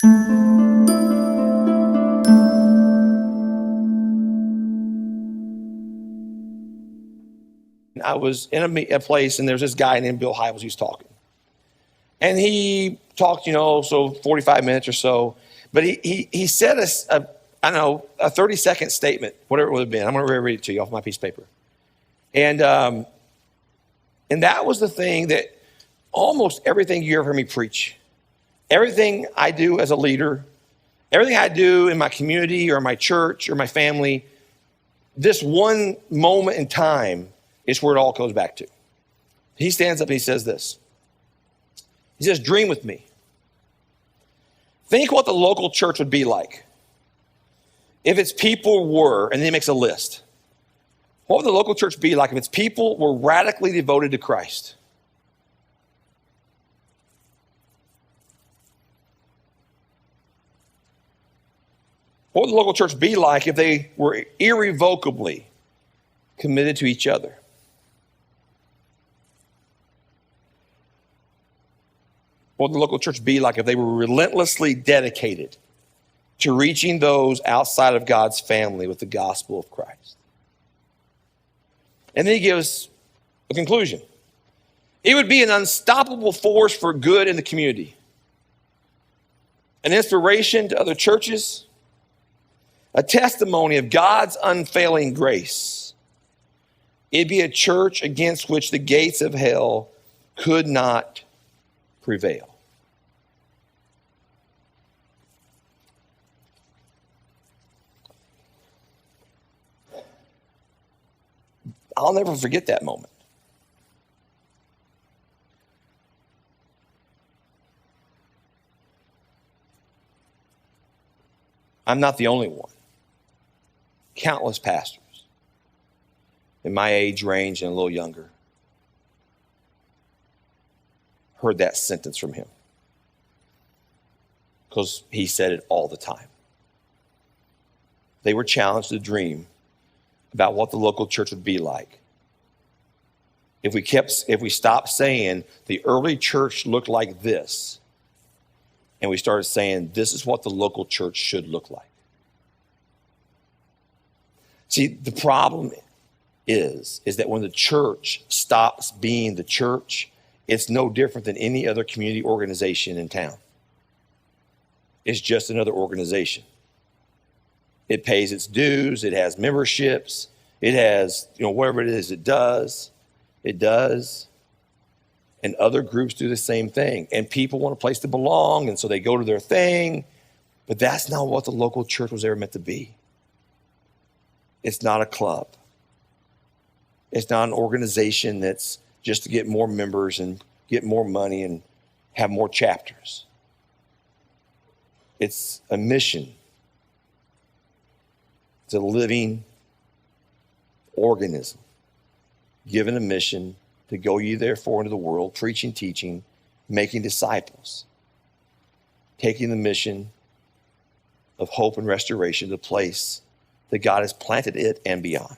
I was in a place, and there's this guy named Bill Hybels who's talking. And he talked, so 45 minutes or so. But he said a 30-second statement, whatever it would have been. I'm going to read it to you off my piece of paper. And that was the thing that almost everything you ever heard me preach, everything I do as a leader, everything I do in my community or my church or my family, this one moment in time is where it all goes back to. He stands up and he says this. He says, dream with me. Think what the local church would be like if its people were, and then he makes a list. What would the local church be like if its people were radically devoted to Christ? What would the local church be like if they were irrevocably committed to each other? What would the local church be like if they were relentlessly dedicated to reaching those outside of God's family with the gospel of Christ? And then he gives a conclusion. It would be an unstoppable force for good in the community, an inspiration to other churches, a testimony of God's unfailing grace. It'd be a church against which the gates of hell could not prevail. I'll never forget that moment. I'm not the only one. Countless pastors in my age range and a little younger heard that sentence from him because he said it all the time. They were challenged to dream about what the local church would be like if we stopped saying the early church looked like this, and we started saying this is what the local church should look like. See, the problem is that when the church stops being the church, it's no different than any other community organization in town. It's just another organization. It pays its dues. It has memberships. It has, whatever it is, it does. It does. And other groups do the same thing. And people want a place to belong, and so they go to their thing. But that's not what the local church was ever meant to be. It's not a club. It's not an organization that's just to get more members and get more money and have more chapters. It's a mission. It's a living organism given a mission to go ye therefore into the world, preaching, teaching, making disciples, taking the mission of hope and restoration to the place that God has planted it and beyond.